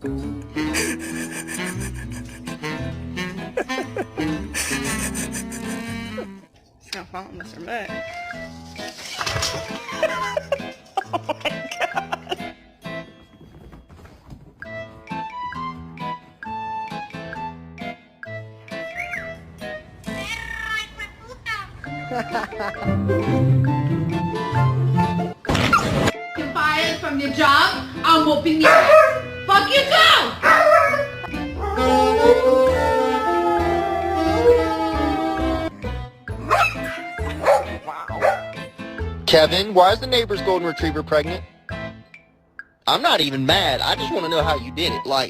It's gonna fall on Mr. Mutt. You're fired from your job. I'm whooping your ass. Fuck you too! Kevin, why is the neighbor's golden retriever pregnant? I'm not even mad. I just want to know how you did it. Like,